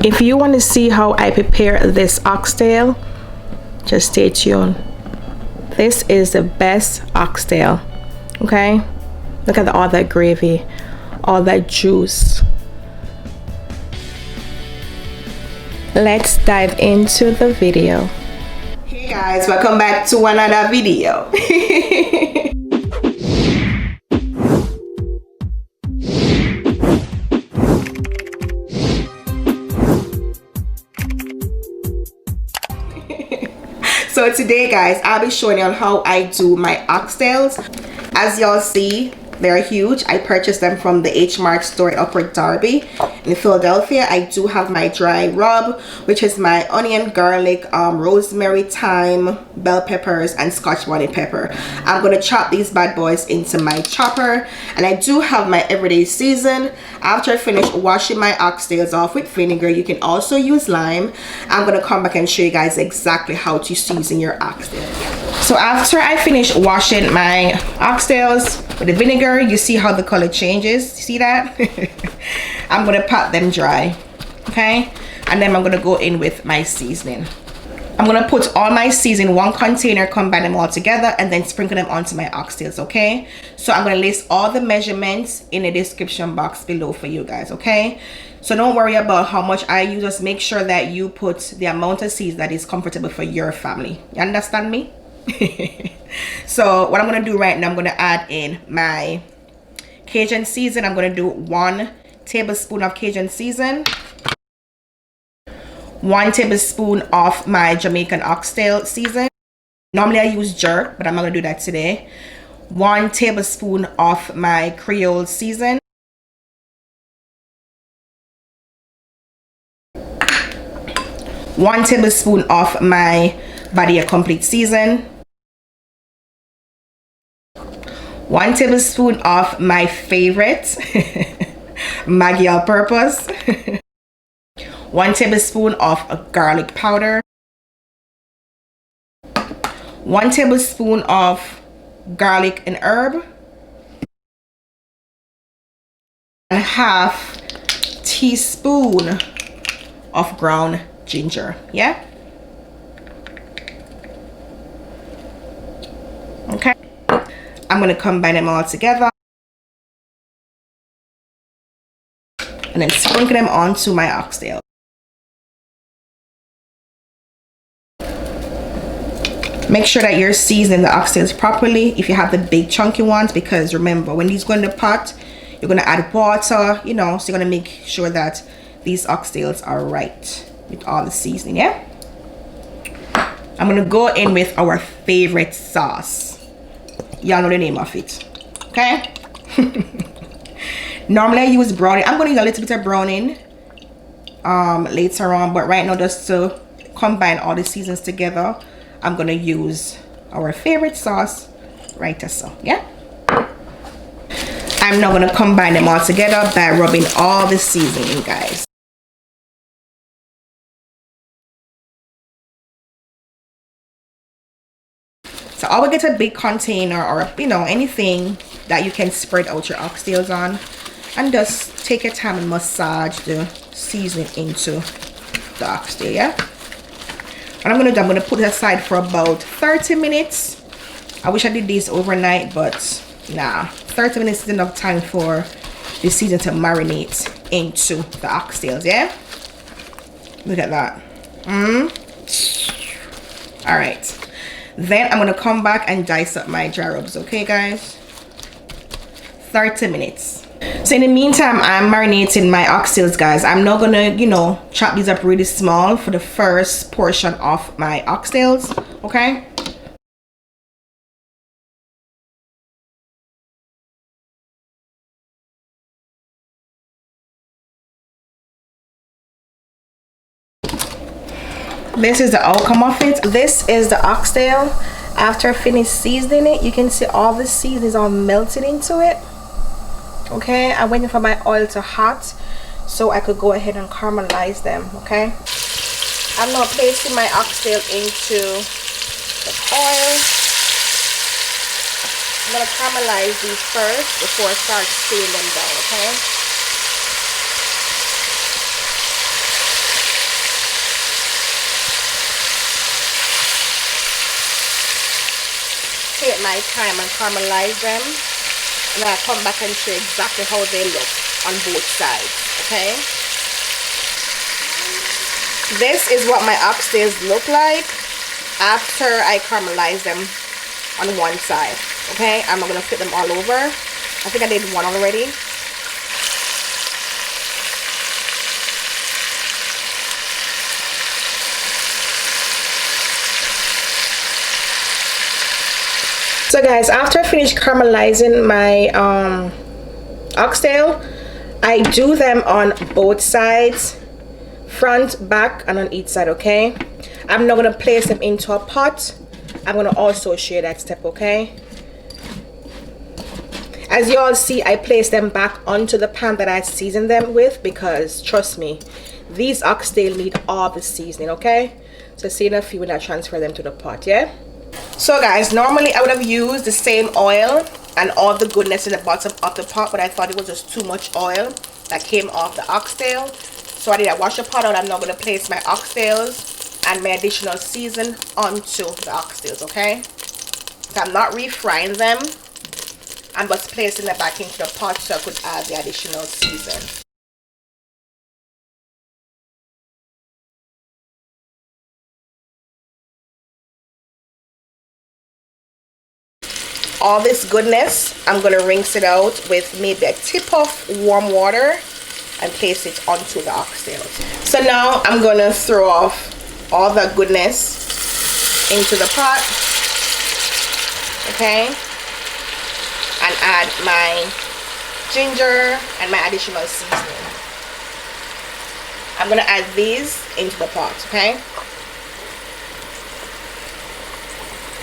If you want to see how I prepare this oxtail, just stay tuned. This is the best oxtail. Okay, look at all that gravy, all that juice. Let's dive into the video. Hey guys, welcome back to another video. So today guys, I'll be showing you how I do my oxtails. As y'all see, they're huge. I purchased them from the H Mart store in Upper Darby in Philadelphia. I do have my dry rub, which is my onion, garlic, rosemary, thyme, bell peppers, and Scotch bonnet pepper. I'm gonna chop these bad boys into my chopper, and I do have my everyday season. After I finish washing my oxtails off with vinegar, you can also use lime. I'm gonna come back and show you guys exactly how to season your oxtails. So after I finish washing my oxtails with the vinegar, you see how the color changes. See that? I'm gonna pat them dry, okay? And then I'm gonna go in with my seasoning. I'm gonna put all my seasoning in one container, combine them all together, and then sprinkle them onto my oxtails, okay? So I'm gonna list all the measurements in the description box below for you guys, okay? So don't worry about how much I use, just make sure that you put the amount of seasoning that is comfortable for your family. You understand me? So what I'm gonna do right now, I'm gonna add in my Cajun season. I'm gonna do 1 tablespoon of Cajun season, 1 tablespoon of my Jamaican Oxtail season. Normally I use jerk, but I'm not gonna do that today. 1 tablespoon of my Creole season, 1 tablespoon of my Badie complete season, 1 tablespoon of my favorite Maggie Alpurpouse, 1 tablespoon of garlic powder, 1 tablespoon of garlic and herb, and 1/2 teaspoon of ground ginger. Yeah, okay. I'm gonna combine them all together and then sprinkle them onto my oxtail. Make sure that you're seasoning the oxtails properly if you have the big chunky ones, because remember, when these go in the pot, you're gonna add water, you know, so you're gonna make sure that these oxtails are right with all the seasoning. Yeah, I'm gonna go in with our favorite sauce. Y'all know the name of it, okay? Normally I use browning. I'm gonna use a little bit of browning later on, but right now, just to combine all the seasons together, I'm gonna use our favorite sauce right so. Yeah, I'm now gonna combine them all together by rubbing all the seasoning, guys. So I will get a big container, or you know, anything that you can spread out your oxtails on, and just take your time and massage the seasoning into the oxtail. Yeah, and I'm gonna put it aside for about 30 minutes. I wish I did this overnight, but nah, 30 minutes is enough time for the seasoning to marinate into the oxtails. Yeah, look at that. All right. Then I'm gonna come back and dice up my dry rubs, okay guys? 30 minutes. So in the meantime, I'm marinating my oxtails, guys. I'm not gonna, you know, chop these up really small for the first portion of my oxtails, okay? This is the outcome of it. This is the oxtail. After I finish seasoning it, you can see all the seasonings all melted into it. Okay, I'm waiting for my oil to hot so I could go ahead and caramelize them. Okay, I'm now placing my oxtail into the oil. I'm gonna caramelize these first before I start steaming them down. Okay. my time and caramelize them, and then I'll come back and show you exactly how they look on both sides. Okay, this is what my oxtails look like after I caramelize them on one side. Okay, I'm not gonna flip them all over. I think I did one already. So guys, after I finish caramelizing my oxtail, I do them on both sides, front, back, and on each side. Okay, I'm not gonna place them into a pot. I'm gonna also show you that step. Okay, as you all see, I place them back onto the pan that I seasoned them with, because trust me, these oxtail need all the seasoning. Okay, so see in a few when I transfer them to the pot. Yeah, so guys, normally I would have used the same oil and all the goodness in the bottom of the pot, but I thought it was just too much oil that came off the oxtail. So I wash the pot out. I'm not going to place my oxtails and my additional season onto the oxtails. Okay, so I'm not refrying them. I'm just placing them back into the pot so I could add the additional season. All this goodness, I'm going to rinse it out with maybe a tip of warm water and place it onto the oxtails. So now I'm going to throw off all the goodness into the pot. Okay, and add my ginger and my additional seasoning. I'm going to add these into the pot. Okay,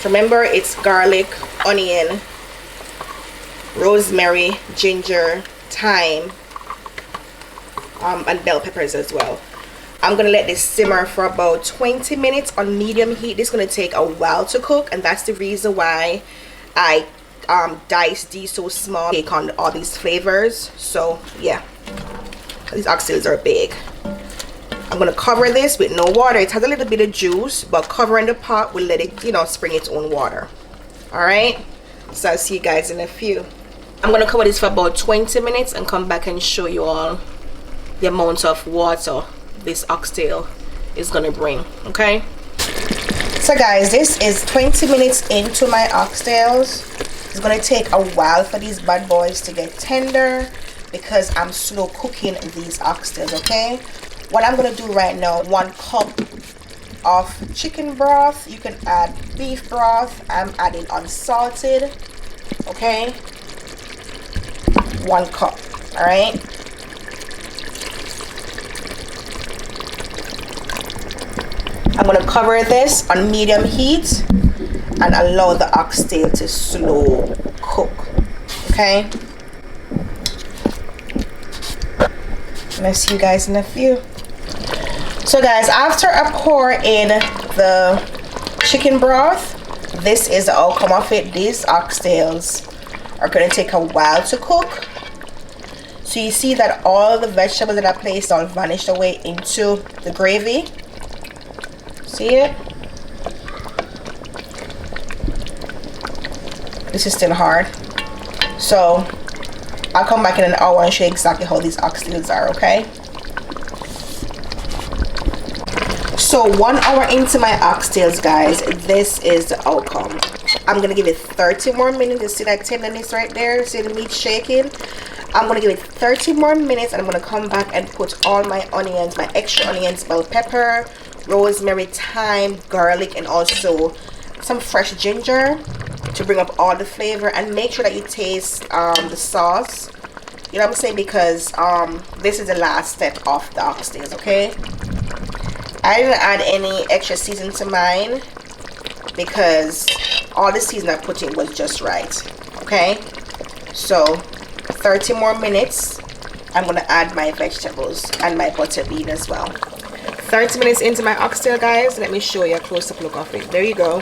remember, it's garlic, onion, rosemary, ginger, thyme, and bell peppers as well. I'm gonna let this simmer for about 20 minutes on medium heat. This is gonna take a while to cook, and that's the reason why I diced these so small, take on all these flavors. So yeah, these oxtails are big. I'm gonna cover this with no water. It has a little bit of juice, but covering the pot will let it, you know, spring its own water. All right, so I'll see you guys in a few. I'm gonna cover this for about 20 minutes and come back and show you all the amount of water this oxtail is gonna bring. Okay, so guys, this is 20 minutes into my oxtails. It's gonna take a while for these bad boys to get tender because I'm slow cooking these oxtails. Okay, what I'm gonna do right now, 1 cup of chicken broth. You can add beef broth. I'm adding unsalted. Okay, 1 cup. All right, I'm gonna cover this on medium heat and allow the oxtail to slow cook. Okay, and I'll see you guys in a few. So guys, after I pour in the chicken broth, this is the outcome of it. These oxtails are going to take a while to cook. So you see that all the vegetables that I placed all vanished away into the gravy. See it? This is still hard. So I'll come back in an hour and show you exactly how these oxtails are. Okay, so 1 hour into my oxtails, guys, this is the outcome. I'm gonna give it 30 more minutes. You see that tenderness right there? See the meat shaking? I'm gonna give it 30 more minutes, and I'm gonna come back and put all my onions, my extra onions, bell pepper, rosemary, thyme, garlic, and also some fresh ginger to bring up all the flavor. And make sure that you taste the sauce, you know what I'm saying, because this is the last step of the oxtails. Okay, I didn't add any extra season to mine because all the season I put in was just right. Okay, so 30 more minutes. I'm gonna add my vegetables and my butter bean as well. 30 minutes into my oxtail, guys. Let me show you a close-up look of it. There you go.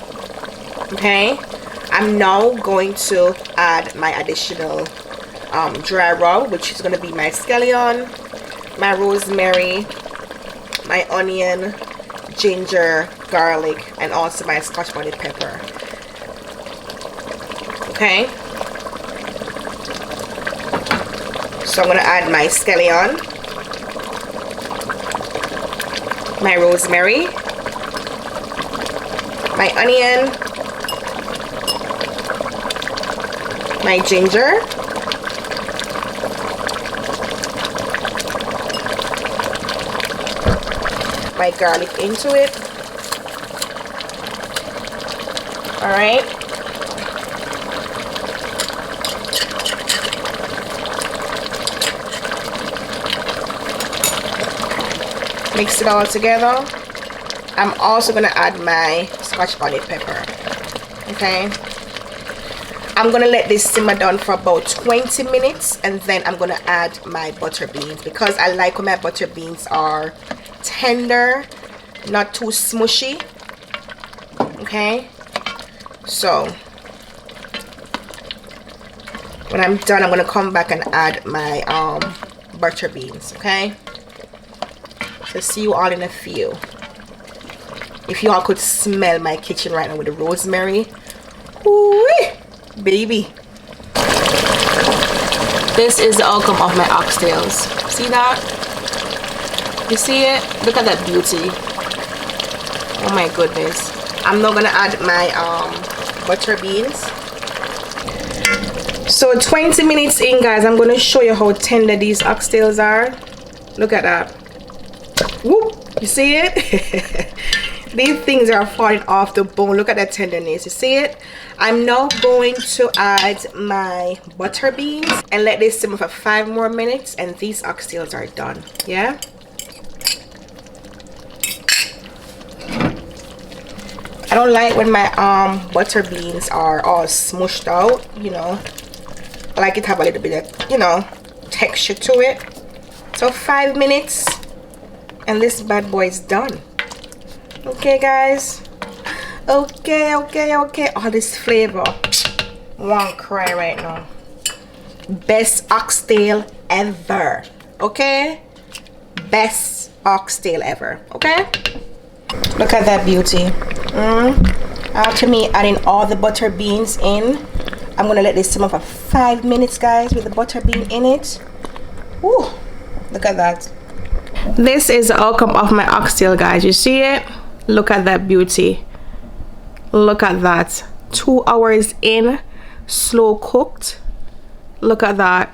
Okay, I'm now going to add my additional dry rub, which is going to be my scallion, my rosemary, my onion, ginger, garlic, and also my scotch bonnet pepper. Okay. So I'm gonna add my scallion, my rosemary, my onion, my ginger, my garlic into it. All right. Mix it all together. I'm also gonna add my Scotch bonnet pepper. Okay. I'm gonna let this simmer down for about 20 minutes, and then I'm gonna add my butter beans, because I like when my butter beans are tender, not too smushy. Okay. So when I'm done, I'm gonna come back and add my butter beans. Okay. So see you all in a few. If you all could smell my kitchen right now with the rosemary. Ooh-wee, baby. This is the outcome of my oxtails. See that? You see it? Look at that beauty. Oh my goodness. I'm now gonna add my butter beans. So 20 minutes in, guys, I'm gonna show you how tender these oxtails are. Look at that. Whoop, you see it? These things are falling off the bone. Look at that tenderness. You see it? I'm now going to add my butter beans and let this simmer for 5 more minutes, and these oxtails are done. Yeah. I don't like when my butter beans are all smushed out, you know. I like it to have a little bit of, you know, texture to it. So 5 minutes. And this bad boy is done. Okay, guys. Okay. All this flavor. I want to cry right now. Best oxtail ever. Okay? Best oxtail ever. Okay? Look at that beauty. After me adding all the butter beans in, I'm going to let this simmer for 5 minutes, guys, with the butter bean in it. Woo! Look at that. This is the outcome of my oxtail, guys. You see it? Look at that beauty. Look at that. 2 hours in, slow cooked. Look at that.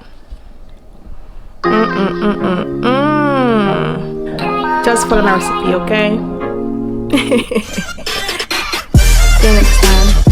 Just follow my recipe, okay? See you next time.